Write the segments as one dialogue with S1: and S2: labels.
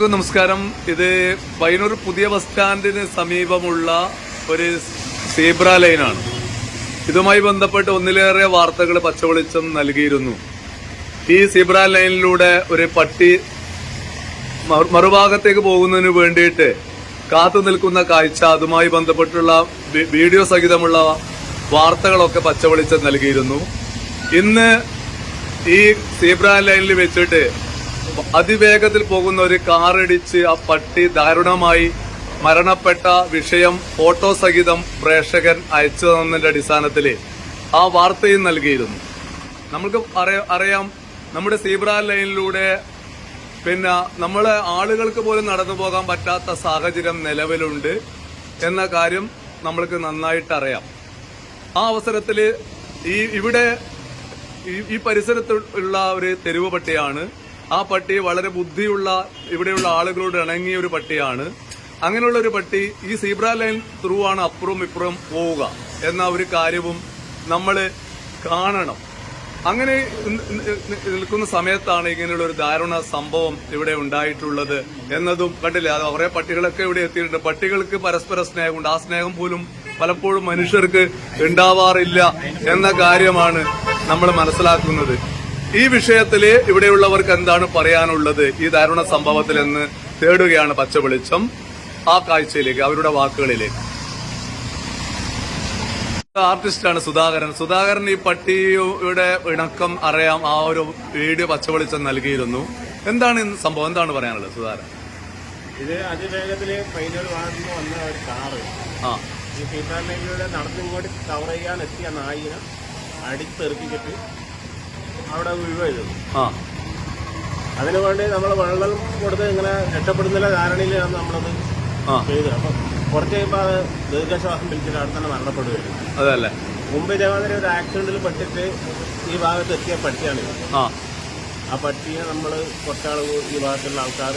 S1: നമസ്കാരം. ഇത് പയ്യന്നൂർ പുതിയ ബസ് സ്റ്റാൻഡിന് സമീപമുള്ള ഒരു സീബ്ര ലൈനാണ്. ഇതുമായി ബന്ധപ്പെട്ട് ഒന്നിലേറെ വാർത്തകൾ പച്ചവെളിച്ചം നൽകിയിരുന്നു. ഈ സീബ്ര ലൈനിലൂടെ ഒരു പട്ടി മറുഭാഗത്തേക്ക് പോകുന്നതിന് വേണ്ടിയിട്ട് കാത്തു നിൽക്കുന്ന കാഴ്ച, അതുമായി ബന്ധപ്പെട്ടുള്ള വീഡിയോ സഹിതമുള്ള വാർത്തകളൊക്കെ പച്ചവെളിച്ചം നൽകിയിരുന്നു. ഇന്ന് ഈ സീബ്ര ലൈനിൽ വെച്ചിട്ട് അതിവേഗത്തിൽ പോകുന്ന ഒരു കാറിടിച്ച് ആ പട്ടി ദാരുണമായി മരണപ്പെട്ട വിഷയം ഫോട്ടോ സഹിതം പ്രേക്ഷകൻ അയച്ചു തന്നതിന്റെ അടിസ്ഥാനത്തിൽ ആ വാർത്തയും നൽകിയിരുന്നു. നമുക്ക് അറിയാം, നമ്മുടെ സീബ്ര ലൈനിലൂടെ നമ്മളെ ആളുകൾക്ക് പോലും നടന്നു പോകാൻ പറ്റാത്ത സാഹചര്യം നിലവിലുണ്ട് എന്ന കാര്യം നമ്മൾക്ക് നന്നായിട്ട് അറിയാം. ആ അവസരത്തിൽ ഈ പരിസരത്തുള്ള ഒരു തെരുവ് പട്ടിയാണ്. ആ പട്ടി വളരെ ബുദ്ധിയുള്ള, ഇവിടെയുള്ള ആളുകളോട് ഇണങ്ങിയ ഒരു പട്ടിയാണ്. അങ്ങനെയുള്ള ഒരു പട്ടി ഈ സീബ്ര ലൈൻ ത്രൂ ആണ് അപ്പുറവും ഇപ്പുറവും പോവുക എന്ന ഒരു കാര്യവും നമ്മൾ കാണണം. അങ്ങനെ നിൽക്കുന്ന സമയത്താണ് ഇങ്ങനെയുള്ള ഒരു ദാരുണ സംഭവം ഇവിടെ ഉണ്ടായിട്ടുള്ളത് എന്നതും കണ്ടില്ല. അത് കുറെ പട്ടികളൊക്കെ ഇവിടെ എത്തിയിട്ടുണ്ട്. പട്ടികൾക്ക് പരസ്പര സ്നേഹമുണ്ട്. ആ സ്നേഹം പോലും പലപ്പോഴും മനുഷ്യർക്ക് ഉണ്ടാവാറില്ല എന്ന കാര്യമാണ് നമ്മൾ മനസ്സിലാക്കുന്നത്. ഈ വിഷയത്തില് ഇവിടെയുള്ളവർക്ക് എന്താണ് പറയാനുള്ളത് ഈ ദാരുണ സംഭവത്തിൽ എന്ന് തേടുകയാണ് പച്ചവെളിച്ചം ആ കാഴ്ചയിലേക്ക്, അവരുടെ വാക്കുകളിലേക്ക്. ആർട്ടിസ്റ്റാണ് സുധാകരൻ ഈ പട്ടിയുടെ ഇണക്കം അറിയാം. ആ ഒരു വീഡിയോ പച്ചവെളിച്ചം നൽകിയിരുന്നു. എന്താണ് സംഭവം, എന്താണ് പറയാനുള്ളത് സുധാകരൻ?
S2: ഇത് അതിവേഗത്തില് പൈനൽ വാർഡിൽ വന്ന ഒരു കാറ് ഈ സീബ്ര ലൈനിലൂടെ നടന്നിങ്ങോട്ട് കവർ ചെയ്യാൻ എത്തിയ നായിനെ അടിത്തെറിപ്പിച്ചിട്ട് അവിടെ വീഴുകയത്. അതിനുവേണ്ടി നമ്മൾ വെള്ളം കൊടുത്ത് ഇങ്ങനെ രക്ഷപ്പെടുന്നില്ല ധാരണയിലാണ് നമ്മളത് ചെയ്തത്. അപ്പൊ കുറച്ച് കഴിയുമ്പോൾ അത് ദീർഘശ്വാസം പിടിച്ചിട്ട് അവിടെ തന്നെ മരണപ്പെടുകയായിരുന്നു.
S1: അതല്ലേ,
S2: മുമ്പ് ഇതേമാതിരി ഒരു ആക്സിഡന്റിൽ പെട്ടിട്ട് ഈ ഭാഗത്ത് എത്തിയ പട്ടിയാണിത്. ആ പട്ടിയെ നമ്മൾ കുറച്ചാൾ ഈ ഭാഗത്തുള്ള ആൾക്കാർ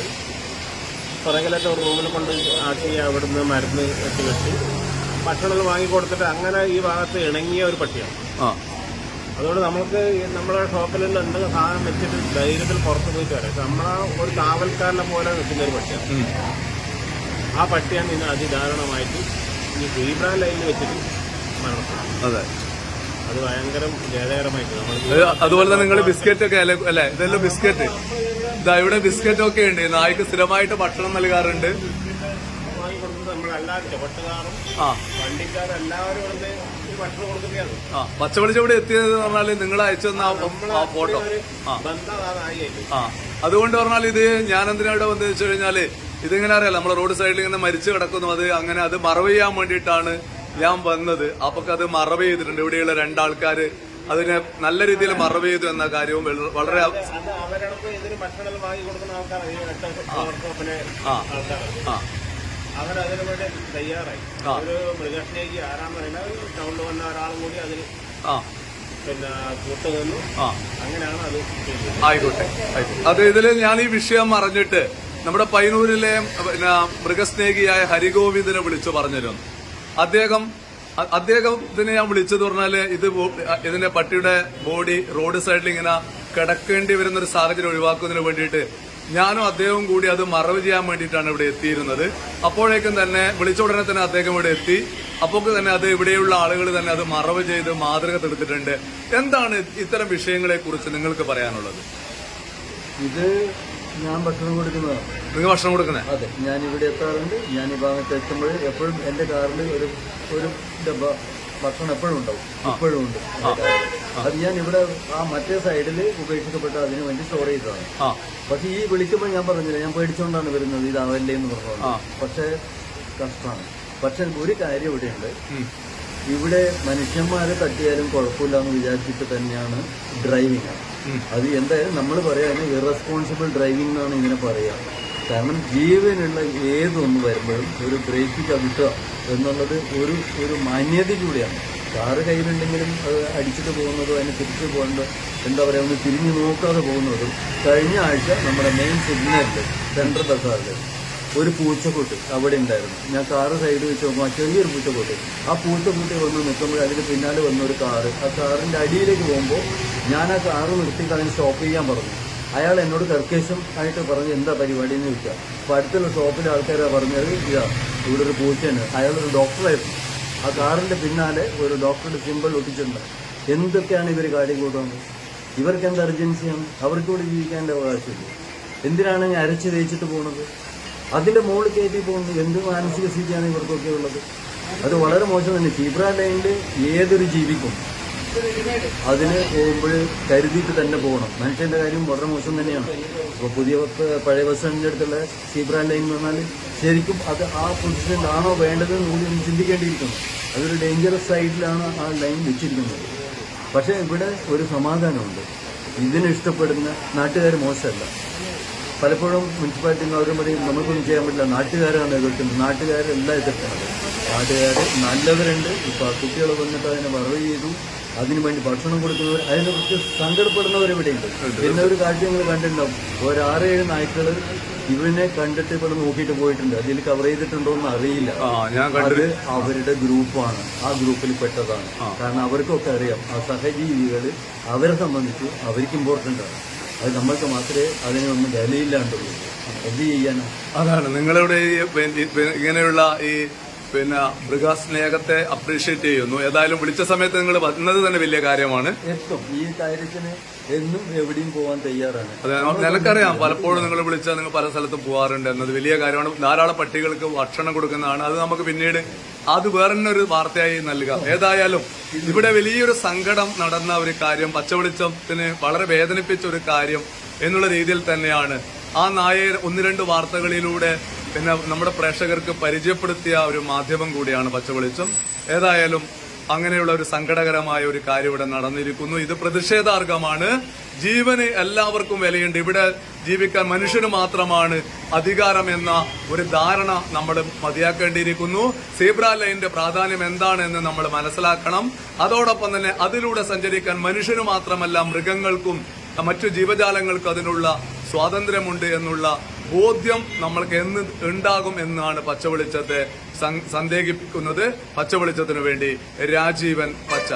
S2: പുറകിലത്തെ ഒരു റൂമിൽ കൊണ്ട് ആക്കി അവിടുന്ന് മരുന്ന് വെച്ച് വെച്ച് ഭക്ഷണങ്ങൾ വാങ്ങിക്കൊടുത്തിട്ട് അങ്ങനെ ഈ ഭാഗത്ത് ഇണങ്ങിയ ഒരു പട്ടിയാണ്. അതുകൊണ്ട് നമുക്ക് നമ്മുടെ ഷോപ്പിലുള്ള എന്തെങ്കിലും സാധനം വെച്ചിട്ട് ധൈര്യത്തിൽ പുറത്ത് പോയിട്ട് വരാം. നമ്മളാ ഒരു കാവൽക്കാരനെ പോലെ നിൽക്കുന്ന ഒരു പട്ടിയാണ്. ആ പട്ടിയാണ് ഇന്ന് അതിദാരുണമായിട്ട് ഈ സീബ്ര ലൈനിൽ വെച്ചിട്ട് മരണപ്പെട്ടു.
S1: അതെ,
S2: അത് ഭയങ്കര ഖേദകരമായിട്ട്.
S1: അതുപോലെ തന്നെ നിങ്ങൾ ബിസ്ക്കറ്റ് ഒക്കെ അല്ലെ, ഇതെല്ലാം ബിസ്ക്കറ്റ്, ഇവിടെ ബിസ്ക്കറ്റ് ഒക്കെ ഉണ്ട്. നായ്ക്ക് സ്ഥിരമായിട്ട് ഭക്ഷണം നൽകാറുണ്ട്.
S2: വാങ്ങിക്കൊടുക്കുന്നത് നമ്മളെല്ലാവരും ചുവട്ടുകാരും വണ്ടിക്കാരും എല്ലാവരും ഇവിടുന്ന് ഭക്ഷണം കൊടുക്കുകയാണ്.
S1: പച്ചവെളിച്ചം ഇവിടെ എത്തിയത് പറഞ്ഞാല് നിങ്ങൾ അയച്ചു തന്ന ആ ഫോട്ടോ. അതുകൊണ്ട് പറഞ്ഞാൽ ഇത് ഞാൻ എന്തിനാ ഇവിടെ വന്നു വെച്ച് കഴിഞ്ഞാല് ഇതിങ്ങനെ അറിയാലോ, നമ്മളെ റോഡ് സൈഡിൽ ഇങ്ങനെ മരിച്ചു കിടക്കുന്നു. അത് മറവ് ചെയ്യാൻ വേണ്ടിയിട്ടാണ് ഞാൻ വന്നത്. അപ്പൊ അത് മറവ് ചെയ്തിട്ടുണ്ട്. ഇവിടെയുള്ള രണ്ടാൾക്കാര് അതിനെ നല്ല രീതിയിൽ മറവ് ചെയ്തു എന്ന കാര്യവും വളരെ
S2: അവരതിനു വേണ്ടി തയ്യാറായി. ഒരു മൃഗസ്നേഹി ആരാന്ന് പറയുന്നത് ടൗണിൽ വന്ന ഒരാളും കൂടി അതിന് കൂട്ടുനിന്നു. അങ്ങനെയാണ് അത് ചെയ്യുന്നത്.
S1: ആയിക്കോട്ടെ. അത് ഇതില് ഞാൻ ഈ വിഷയം അറിഞ്ഞിട്ട് നമ്മുടെ പയ്യന്നൂരിലെ മൃഗസ്നേഹിയായ ഹരിഗോവിന്ദനെ വിളിച്ചു പറഞ്ഞിരുന്നു. അദ്ദേഹത്തിനെ ഞാൻ വിളിച്ചത് പറഞ്ഞാല് ഇതിന്റെ പട്ടിയുടെ ബോഡി റോഡ് സൈഡിൽ ഇങ്ങനെ കിടക്കേണ്ടി വരുന്ന ഒരു സാഹചര്യം ഒഴിവാക്കുന്നതിന് വേണ്ടിയിട്ട് ഞാനും അദ്ദേഹവും കൂടി അത് മറവ് ചെയ്യാൻ വേണ്ടിയിട്ടാണ് ഇവിടെ എത്തിയിരുന്നത്. അപ്പോഴേക്കും തന്നെ വിളിച്ച ഉടനെ തന്നെ അദ്ദേഹം ഇവിടെ എത്തി. അപ്പോൾ തന്നെ അത് ഇവിടെയുള്ള ആളുകൾ തന്നെ അത് മറവ് ചെയ്ത് മാതൃക തീർത്തിട്ടുണ്ട്. എന്താണ് ഇത്തരം വിഷയങ്ങളെ കുറിച്ച് നിങ്ങൾക്ക് പറയാനുള്ളത്?
S3: ഇത് ഞാൻ ഭക്ഷണം കൊടുക്കുന്നതാണ്.
S1: നിങ്ങൾ ഭക്ഷണം കൊടുക്കുന്നത്?
S3: അതെ, ഞാൻ ഇവിടെ എത്താറുണ്ട്. ഞാൻ ഈ ഭാഗത്ത് എത്തുമ്പോൾ എപ്പോഴും എന്റെ കാറിൽ ഒരു ഡബ്ബ ഭക്ഷണം എപ്പോഴും ഉണ്ടാവും, ഇപ്പോഴും ഉണ്ട്. അത് ഞാൻ ഇവിടെ ആ മറ്റേ സൈഡിൽ ഉപേക്ഷിക്കപ്പെട്ട അതിനു വേണ്ടി സ്റ്റോർ ചെയ്തതാണ്. പക്ഷെ ഈ വിളിക്കുമ്പോൾ ഞാൻ പറഞ്ഞില്ല, ഞാൻ പേടിച്ചുകൊണ്ടാണ് വരുന്നത്, ഇതാവല്ലേ എന്ന് പറഞ്ഞു. പക്ഷെ കഷ്ടമാണ്. പക്ഷെ ഒരു കാര്യം ഇവിടെയുണ്ട്, ഇവിടെ മനുഷ്യന്മാരെ തട്ടിയാലും കുഴപ്പമില്ല എന്ന് വിചാരിച്ചിട്ട് തന്നെയാണ് ഡ്രൈവിംഗ്. അത് എന്തായാലും നമ്മൾ പറയാൻ ഇറസ്പോൺസിബിൾ ഡ്രൈവിംഗ് എന്നാണ് ഇങ്ങനെ പറയുക. കാരണം ജീവനുള്ള ഏതൊന്ന് വരുമ്പോഴും ഒരു ബ്രേക്ക് ചവിട്ടുക എന്നുള്ളത് ഒരു മാന്യതയിലൂടെയാണ്. കാറ് കയ്യിലുണ്ടെങ്കിലും അത് അടിച്ചിട്ട് പോകുന്നതും അതിന് തിരിച്ചു പോകേണ്ടത് എന്താ പറയുക, ഒന്ന് തിരിഞ്ഞു നോക്കാതെ പോകുന്നതും. കഴിഞ്ഞ ആഴ്ച നമ്മുടെ മെയിൻ സിഗ്നലിൽ സെൻട്രൽ ബസാറിൽ ഒരു പൂച്ചക്കൊട്ട് അവിടെ ഉണ്ടായിരുന്നു. ഞാൻ കാറ് സൈഡ് വെച്ച് നോക്കുമ്പോൾ ചെറിയൊരു പൂച്ചക്കൊട്ട്. ആ പൂച്ചക്കൊട്ടി വന്ന് നിൽക്കുമ്പോൾ അതിന് പിന്നാലെ വന്നൊരു കാറ്. ആ കാറിൻ്റെ അടിയിലേക്ക് പോകുമ്പോൾ ഞാൻ ആ കാറ് നിർത്തിയിട്ട് അതിന് സ്റ്റോപ്പ് ചെയ്യാൻ പറഞ്ഞു. അയാൾ എന്നോട് കർക്കേശം ആയിട്ട് പറഞ്ഞ് എന്താ പരിപാടി എന്ന് ചോദിക്കാം. അപ്പോൾ അടുത്തുള്ള ഷോപ്പിലെ ആൾക്കാരാണ് പറഞ്ഞത് ഇതാ ഇവിടെ ഒരു പൂച്ചയാണ്. അയാളൊരു ഡോക്ടറായിരുന്നു. ആ കാറിൻ്റെ പിന്നാലെ ഒരു ഡോക്ടറുടെ സിമ്പിൾ ഒട്ടിച്ചിട്ടുണ്ട്. എന്തൊക്കെയാണ് ഇവർ കാര്യം കൂട്ടുന്നത്? ഇവർക്ക് എന്ത് അർജൻസിയാണ്? അവർക്കൂടെ ജീവിക്കേണ്ട അവകാശമില്ല. എന്തിനാണ് ഞാൻ അരച്ച് തേച്ചിട്ട് പോകുന്നത്? അതിൻ്റെ മുകളിൽ കയറ്റി പോകുന്നത്? എന്ത് മാനസിക സ്ഥിതിയാണ് ഇവർക്കൊക്കെ ഉള്ളത്? അത് വളരെ മോശം തന്നെ. സീബ്ര ലൈനിൽ ഏതൊരു ജീവിക്കും അതിന് പോകുമ്പോൾ കരുതിയിട്ട് തന്നെ പോകണം. മനുഷ്യൻ്റെ കാര്യം വളരെ മോശം തന്നെയാണ്. ഇപ്പോൾ പഴയ ബസ് സ്റ്റാൻഡിൻ്റെ അടുത്തുള്ള സീബ്ര ലൈൻ എന്ന് പറഞ്ഞാൽ ശരിക്കും അത് ആ പൊസിഷനിലാണോ വേണ്ടതെന്ന് കൂടി ഒന്ന് ചിന്തിക്കേണ്ടിയിരിക്കുന്നു. അതൊരു ഡേഞ്ചറസ് സൈഡിലാണ് ആ ലൈൻ വെച്ചിരിക്കുന്നത്. പക്ഷേ ഇവിടെ ഒരു സമാധാനമുണ്ട്. ഇതിന് ഇഷ്ടപ്പെടുന്ന നാട്ടുകാർ മോശമല്ല. പലപ്പോഴും മുനിസിപ്പാലിറ്റി അവരും പറയും നമുക്കൊന്നും ചെയ്യാൻ പറ്റില്ല, നാട്ടുകാരാണ് എതിർക്കുന്നത്. നാട്ടുകാരെല്ലാം എതിർക്കുന്നത്. നാട്ടുകാർ നല്ലവരുണ്ട്. ഇപ്പോൾ കുട്ടികൾ വന്നിട്ട് അതിനെ വറവ് ചെയ്തു, അതിനു വേണ്ടി ഭക്ഷണം കൊടുക്കുന്നവർ, അതിനെക്കുറിച്ച് സങ്കടപ്പെടുന്നവരെവിടെയുണ്ട്. പിന്നെ ഒരു കാഴ്ച നിങ്ങൾ കണ്ടിട്ടുണ്ടാവും, ഒരു 6-7 നായ്ക്കൾ ഇവനെ കണ്ടിട്ട് ഇവിടെ നോക്കിയിട്ട് പോയിട്ടുണ്ട്. അതിൽ കവർ ചെയ്തിട്ടുണ്ടോ എന്ന് അറിയില്ല. അത് അവരുടെ ഗ്രൂപ്പാണ്, ആ ഗ്രൂപ്പിൽ പെട്ടതാണ്. കാരണം അവർക്കൊക്കെ അറിയാം ആ സഹജീവികൾ അവരെ സംബന്ധിച്ച് അവർക്ക് ഇമ്പോർട്ടൻ്റ് ആണ്. അത് നമ്മൾക്ക് മാത്രമേ അതിനൊന്നും വിലയില്ലാണ്ടുള്ളൂ. എന്ത് ചെയ്യാനാണ്?
S1: അതാണ് നിങ്ങളുടെ ഇങ്ങനെയുള്ള ഈ മൃഗസ്നേഹത്തെ അപ്രീഷിയേറ്റ് ചെയ്യുന്നു. ഏതായാലും വിളിച്ച സമയത്ത് നിങ്ങൾ വന്നത് തന്നെ വലിയ കാര്യമാണ്.
S3: എത്തും ഈ കാര്യത്തിന് എന്നും എവിടെയും പോകാൻ തയ്യാറാണ്.
S1: അതെ, നിനക്കറിയാം പലപ്പോഴും നിങ്ങൾ വിളിച്ചാൽ നിങ്ങൾ പല സ്ഥലത്തും പോകാറുണ്ട് എന്നത് വലിയ കാര്യമാണ്. ധാരാളം പട്ടികൾക്ക് ഭക്ഷണം കൊടുക്കുന്നതാണ്. അത് നമുക്ക് പിന്നീട് അത് വേറെ ഒരു വാർത്തയായി നൽകാം. ഏതായാലും ഇവിടെ വലിയൊരു സങ്കടം നടന്ന ഒരു കാര്യം, പച്ചവെളിച്ചത്തിന് വളരെ വേദനിപ്പിച്ച ഒരു കാര്യം എന്നുള്ള രീതിയിൽ തന്നെയാണ് ആ നായയെ 1-2 വാർത്തകളിലൂടെ നമ്മുടെ പ്രേക്ഷകർക്ക് പരിചയപ്പെടുത്തിയ ഒരു മാധ്യമം കൂടിയാണ് പച്ചവെളിച്ചം. ഏതായാലും അങ്ങനെയുള്ള ഒരു സങ്കടകരമായ ഒരു കാര്യം ഇവിടെ നടന്നിരിക്കുന്നു. ഇത് പ്രതിഷേധാർഹമാണ്. ജീവന് എല്ലാവർക്കും വിലയുണ്ട്. ഇവിടെ ജീവിക്കാൻ മനുഷ്യന് മാത്രമാണ് അധികാരം എന്ന ഒരു ധാരണ നമ്മൾ മതിയാക്കേണ്ടിയിരിക്കുന്നു. സീബ്ര ലൈനിന്റെ പ്രാധാന്യം എന്താണെന്ന് നമ്മൾ മനസ്സിലാക്കണം. അതോടൊപ്പം തന്നെ അതിലൂടെ സഞ്ചരിക്കാൻ മനുഷ്യന് മാത്രമല്ല മൃഗങ്ങൾക്കും മറ്റു ജീവജാലങ്ങൾക്കും അതിനുള്ള സ്വാതന്ത്ര്യമുണ്ട് എന്നുള്ള ബോധ്യം നമ്മൾക്ക് എന്ന് ഉണ്ടാകും എന്നാണ് പച്ചവെളിച്ചത്തെ സന്ദേഹിപ്പിക്കുന്നത്. പച്ചവെളിച്ചത്തിനു വേണ്ടി രാജീവൻ പച്ച.